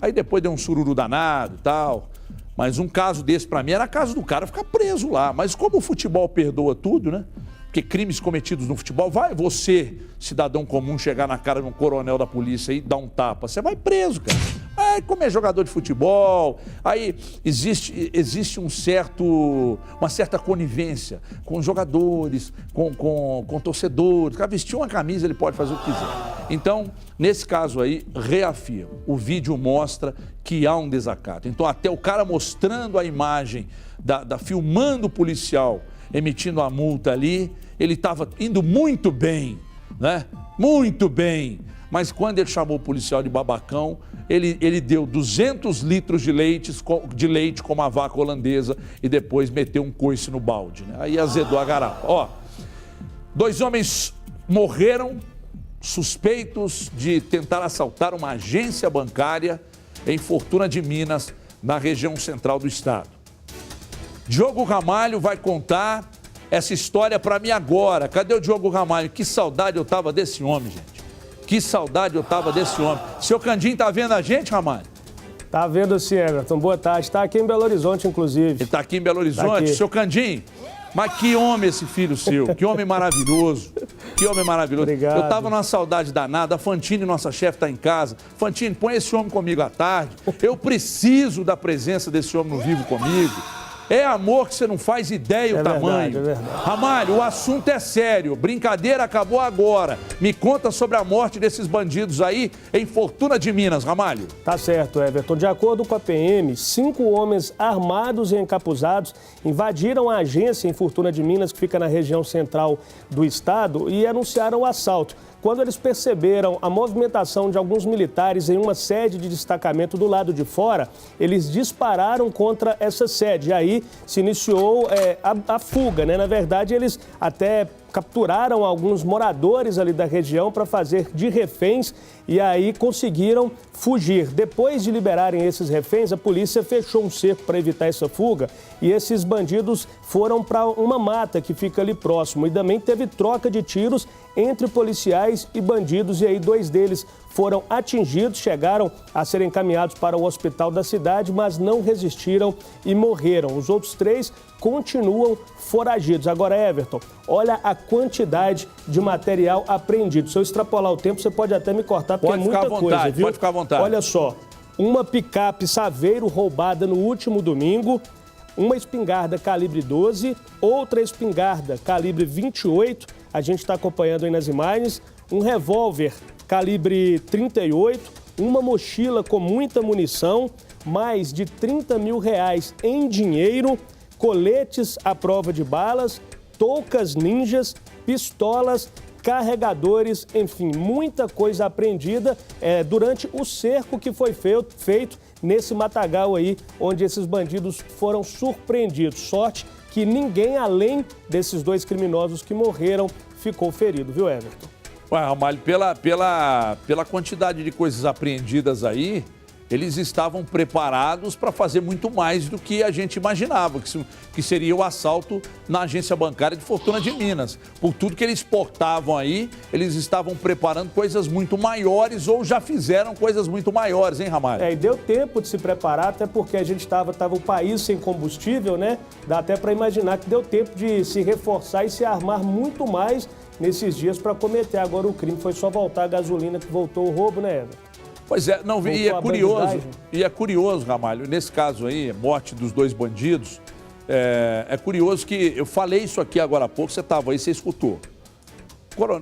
A: Aí depois deu um sururu danado e tal. Mas um caso desse pra mim era caso do cara ficar preso lá. Mas como o futebol perdoa tudo, né? Porque crimes cometidos no futebol, vai você, cidadão comum, chegar na cara de um coronel da polícia e dar um tapa, você vai preso, cara. Aí, como é jogador de futebol, aí existe uma certa conivência com jogadores, com torcedores. O cara vestiu uma camisa, ele pode fazer o que quiser. Então, nesse caso aí, reafirmo, o vídeo mostra que há um desacato. Então, até o cara mostrando a imagem, filmando o policial, emitindo a multa ali, ele estava indo muito bem, né? Muito bem. Mas quando ele chamou o policial de babacão, ele deu 200 litros de leite como a vaca holandesa e depois meteu um coice no balde, né? Aí azedou a garapa. Ó, 2 homens morreram suspeitos de tentar assaltar uma agência bancária em Fortuna de Minas, na região central do estado. Diogo Ramalho vai contar essa história para mim agora. Cadê o Diogo Ramalho? Que saudade eu tava desse homem, gente. Que saudade eu tava desse homem. Seu Candinho tá vendo a gente, Ramalho?
N: Tá vendo sim, Everton. Boa tarde. Tá aqui em Belo Horizonte, inclusive.
A: Ele tá aqui em Belo Horizonte. Seu Candinho, mas que homem esse filho seu. Que homem maravilhoso. Que homem maravilhoso.
N: Obrigado.
A: Eu tava numa saudade danada. A Fantine, nossa chefe, tá em casa. Fantine, põe esse homem comigo à tarde. Eu preciso da presença desse homem no vivo comigo. É amor que você não faz ideia o tamanho.
N: É verdade.
A: Ramalho, o assunto é sério. Brincadeira acabou agora. Me conta sobre a morte desses bandidos aí em Fortuna de Minas, Ramalho.
N: Tá certo, Everton. De acordo com a PM, 5 homens armados e encapuzados invadiram a agência em Fortuna de Minas, que fica na região central do estado, e anunciaram o assalto. Quando eles perceberam a movimentação de alguns militares em uma sede de destacamento do lado de fora, eles dispararam contra essa sede. E aí se iniciou a fuga, né? Na verdade, eles até capturaram alguns moradores ali da região para fazer de reféns e aí conseguiram fugir. Depois de liberarem esses reféns, a polícia fechou um cerco para evitar essa fuga e esses bandidos foram para uma mata que fica ali próximo. E também teve troca de tiros entre policiais e bandidos e aí 2 deles foram atingidos, chegaram a serem encaminhados para o hospital da cidade, mas não resistiram e morreram. Os outros 3 continuam foragidos. Agora, Everton, olha a quantidade de material apreendido. Se eu extrapolar o tempo, você pode até me cortar, porque é muita coisa, viu?
A: Pode ficar à vontade.
N: Olha só, uma picape Saveiro roubada no último domingo, uma espingarda calibre 12, outra espingarda calibre 28, a gente está acompanhando aí nas imagens, um revólver calibre 38, uma mochila com muita munição, mais de R$30 mil em dinheiro, coletes à prova de balas, toucas ninjas, pistolas, carregadores, enfim, muita coisa apreendida durante o cerco que foi feito nesse matagal aí, onde esses bandidos foram surpreendidos. Sorte que ninguém, além desses 2 criminosos que morreram, ficou ferido, viu, Everton?
A: Ué, Ramalho, pela quantidade de coisas apreendidas aí, eles estavam preparados para fazer muito mais do que a gente imaginava, que seria o assalto na agência bancária de Fortuna de Minas. Por tudo que eles portavam aí, eles estavam preparando coisas muito maiores ou já fizeram coisas muito maiores, hein, Ramalho?
N: E deu tempo de se preparar, até porque a gente estava o país sem combustível, né? Dá até para imaginar que deu tempo de se reforçar e se armar muito mais nesses dias para cometer agora o crime. Foi só voltar a gasolina que voltou o roubo, né, Eva?
A: Pois é, não, e é curioso, Ramalho, nesse caso aí, morte dos 2 bandidos, é curioso que eu falei isso aqui agora há pouco, você estava aí, você escutou.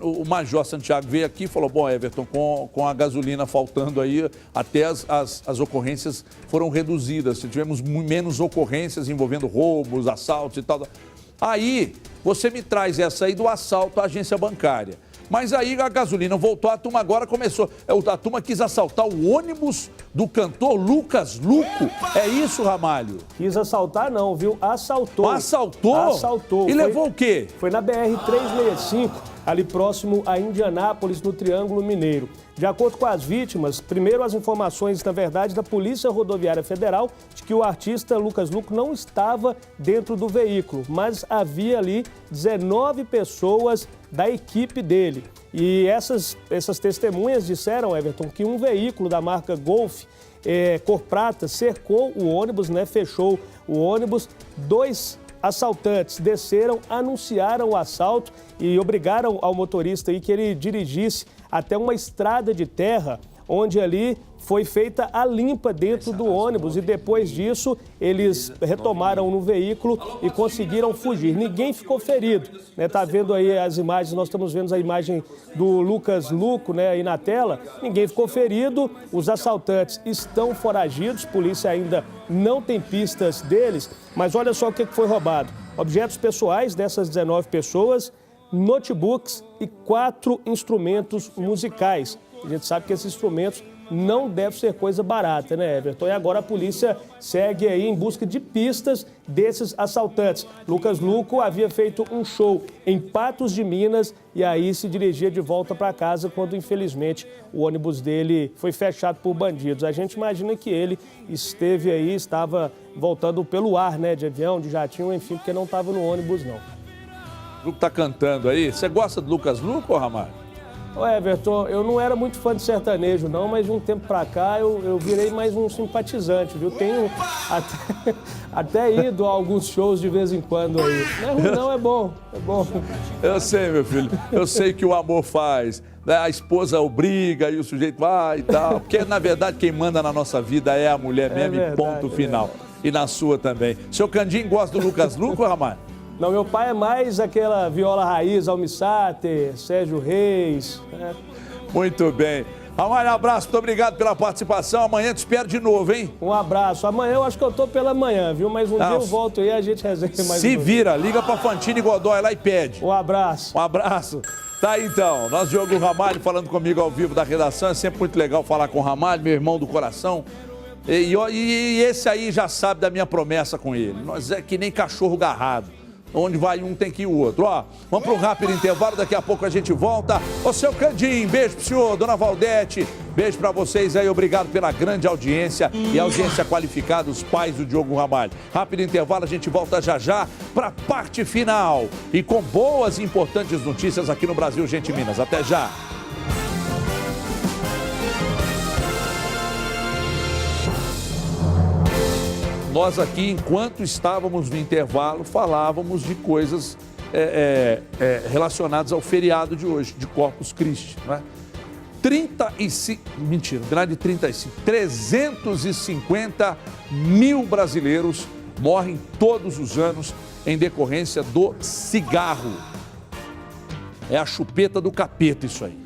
A: O Major Santiago veio aqui e falou, bom, Everton, com a gasolina faltando aí, até as ocorrências foram reduzidas, tivemos menos ocorrências envolvendo roubos, assaltos e tal. Aí, você me traz essa aí do assalto à agência bancária. Mas aí a gasolina voltou, a turma agora começou. A turma quis assaltar o ônibus do cantor Lucas Luco. É isso, Ramalho?
N: Quis assaltar não, viu? Assaltou.
A: Assaltou?
N: Assaltou.
A: E levou o quê?
N: Foi na BR-365, ali próximo a Indianápolis, no Triângulo Mineiro. De acordo com as vítimas, primeiro as informações, na verdade, da Polícia Rodoviária Federal, de que o artista Lucas Luco não estava dentro do veículo, mas havia ali 19 pessoas da equipe dele. E essas testemunhas disseram, Everton, que um veículo da marca Golf, cor prata, cercou o ônibus, né, fechou o ônibus. 2 assaltantes desceram, anunciaram o assalto e obrigaram ao motorista aí que ele dirigisse até uma estrada de terra, onde ali foi feita a limpa dentro do ônibus e depois disso eles retomaram no veículo e conseguiram fugir. Ninguém ficou ferido, né? Tá vendo aí as imagens, nós estamos vendo a imagem do Lucas Luco, né, aí na tela. Ninguém ficou ferido, os assaltantes estão foragidos, polícia ainda não tem pistas deles, mas olha só o que foi roubado. Objetos pessoais dessas 19 pessoas, notebooks e 4 instrumentos musicais. A gente sabe que esses instrumentos não devem ser coisa barata, né, Everton? E agora a polícia segue aí em busca de pistas desses assaltantes. Lucas Luco havia feito um show em Patos de Minas e aí se dirigia de volta para casa quando, infelizmente, o ônibus dele foi fechado por bandidos. A gente imagina que ele estava voltando pelo ar, né, de avião, de jatinho, enfim, porque não estava no ônibus, não.
A: O Luco tá cantando aí. Você gosta do Lucas Luco, Ramalho?
N: Ô Everton, eu não era muito fã de sertanejo não, mas de um tempo pra cá eu virei mais um simpatizante, viu? Tenho até ido a alguns shows de vez em quando aí. Não é ruim não, é bom, é bom.
A: Eu sei, meu filho, eu sei que o amor faz, né? A esposa obriga e o sujeito vai e tal, porque na verdade quem manda na nossa vida é a mulher mesmo e ponto final. E na sua também. Seu Candim gosta do Lucas Luco, Ramalho?
N: Não, meu pai é mais aquela viola raiz, Almissáter, Sérgio Reis. Né?
A: Muito bem. Ramalho, um abraço, muito obrigado pela participação. Amanhã te espero de novo, hein?
N: Um abraço. Amanhã eu acho que eu tô pela manhã, viu? Mas dia eu volto aí e a gente resenha mais.
A: Se vira, liga pra Fantini e Godoy lá e pede.
N: Um abraço.
A: Um abraço. Tá aí então, nosso Diogo Ramalho falando comigo ao vivo da redação. É sempre muito legal falar com o Ramalho, meu irmão do coração. E esse aí já sabe da minha promessa com ele. Nós é que nem cachorro garrado. Onde vai um, tem que ir o outro. Ó, vamos para um rápido intervalo, daqui a pouco a gente volta. Ô, seu Candim, beijo pro senhor, dona Valdete, beijo para vocês aí, obrigado pela grande audiência e audiência qualificada, os pais do Diogo Ramalho. Rápido intervalo, a gente volta já já para a parte final e com boas e importantes notícias aqui no Brasil, gente, Minas. Até já! Nós aqui, enquanto estávamos no intervalo, falávamos de coisas relacionadas ao feriado de hoje, de Corpus Christi, não é? 350 mil brasileiros morrem todos os anos em decorrência do cigarro. É a chupeta do capeta isso aí.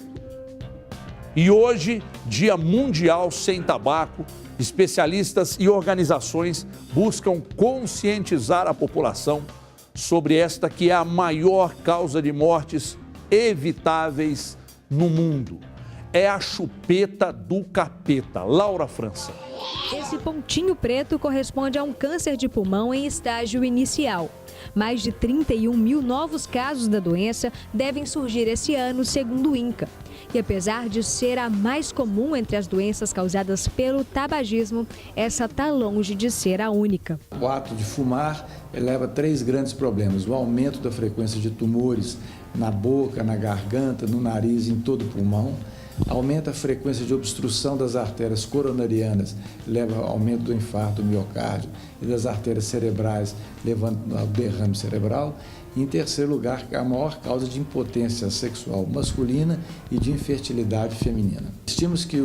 A: E hoje, Dia Mundial Sem Tabaco, especialistas e organizações buscam conscientizar a população sobre esta que é a maior causa de mortes evitáveis no mundo. É a chupeta do capeta. Laura França.
O: Esse pontinho preto corresponde a um câncer de pulmão em estágio inicial. Mais de 31 mil novos casos da doença devem surgir esse ano, segundo o INCA. E apesar de ser a mais comum entre as doenças causadas pelo tabagismo, essa está longe de ser a única.
P: O ato de fumar leva a 3 grandes problemas: o aumento da frequência de tumores na boca, na garganta, no nariz, em todo o pulmão. Aumenta a frequência de obstrução das artérias coronarianas, leva ao aumento do infarto do miocárdio e das artérias cerebrais, levando ao derrame cerebral. E, em terceiro lugar, a maior causa de impotência sexual masculina e de infertilidade feminina. Estimamos que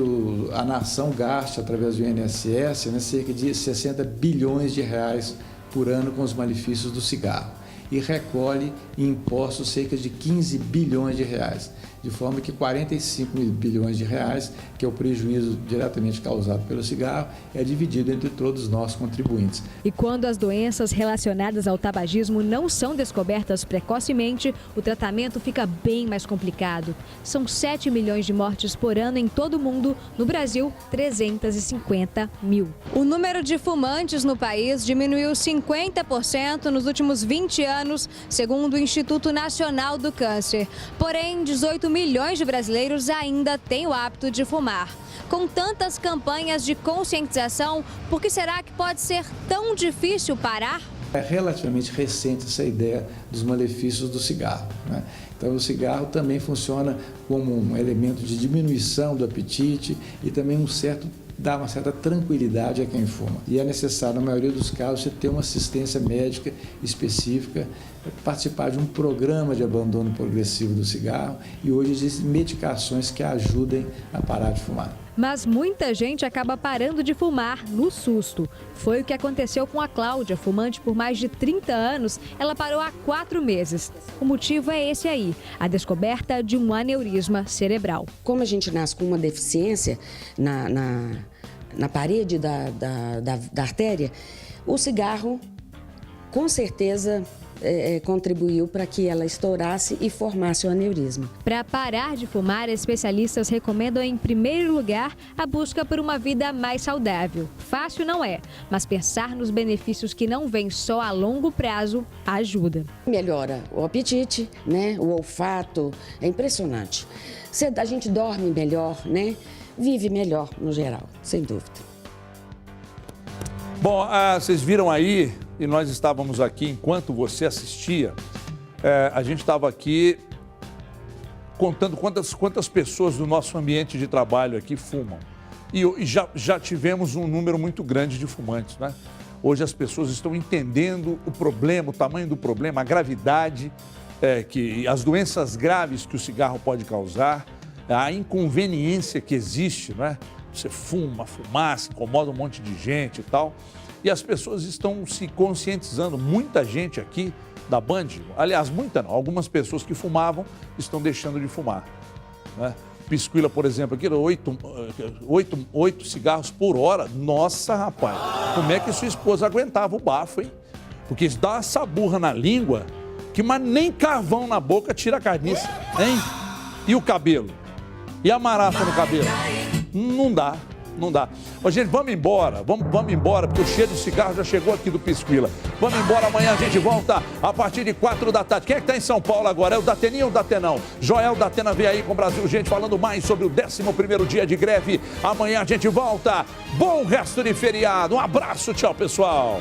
P: a nação gaste, através do INSS, cerca de 60 bilhões de reais por ano com os malefícios do cigarro e recolhe em impostos cerca de 15 bilhões de reais. De forma que 45 bilhões de reais, que é o prejuízo diretamente causado pelo cigarro, é dividido entre todos nós contribuintes.
O: E quando as doenças relacionadas ao tabagismo não são descobertas precocemente, o tratamento fica bem mais complicado. São 7 milhões de mortes por ano em todo o mundo, no Brasil, 350 mil.
Q: O número de fumantes no país diminuiu 50% nos últimos 20 anos, segundo o Instituto Nacional do Câncer. Porém, 18 milhões de brasileiros ainda têm o hábito de fumar. Com tantas campanhas de conscientização, por que será que pode ser tão difícil parar?
P: É relativamente recente essa ideia dos malefícios do cigarro, né? Então, o cigarro também funciona como um elemento de diminuição do apetite e também dá uma certa tranquilidade a quem fuma. E é necessário, na maioria dos casos, você ter uma assistência médica específica, participar de um programa de abandono progressivo do cigarro, e hoje existem medicações que ajudem a parar de fumar.
O: Mas muita gente acaba parando de fumar no susto. Foi o que aconteceu com a Cláudia, fumante por mais de 30 anos. Ela parou há 4 meses. O motivo é esse aí, a descoberta de um aneurisma cerebral.
R: Como a gente nasce com uma deficiência na parede da artéria, o cigarro, com certeza, contribuiu para que ela estourasse e formasse o aneurisma.
O: Para parar de fumar, especialistas recomendam, em primeiro lugar, a busca por uma vida mais saudável. Fácil não é, mas pensar nos benefícios que não vêm só a longo prazo ajuda.
R: Melhora o apetite, né? O olfato, é impressionante. A gente dorme melhor, né? Vive melhor no geral, sem dúvida.
A: Bom, vocês viram aí, e nós estávamos aqui enquanto você assistia, a gente estava aqui contando quantas pessoas do nosso ambiente de trabalho aqui fumam. E já tivemos um número muito grande de fumantes, né? Hoje as pessoas estão entendendo o problema, o tamanho do problema, a gravidade, as doenças graves que o cigarro pode causar, a inconveniência que existe, né? Você fumaça, incomoda um monte de gente e tal. E as pessoas estão se conscientizando. Muita gente aqui da Band, aliás, muita não, algumas pessoas que fumavam estão deixando de fumar, né? Pisquila, por exemplo, aqui, 8 cigarros por hora. Nossa, rapaz, como é que sua esposa aguentava o bafo, hein? Porque isso dá uma saburra na língua, mas nem carvão na boca tira a carniça, hein? E o cabelo? E a marafa no cabelo? Não dá, não dá. Ô, gente, vamos embora, vamos embora, porque o cheiro de cigarro já chegou aqui do Pisquila. Vamos embora, amanhã a gente volta a partir de 4 da tarde. Quem é que está em São Paulo agora? É o Dateninho ou o Datenão? Joel Datena veio aí com o Brasil, gente, falando mais sobre o 11º dia de greve. Amanhã a gente volta. Bom resto de feriado. Um abraço, tchau, pessoal.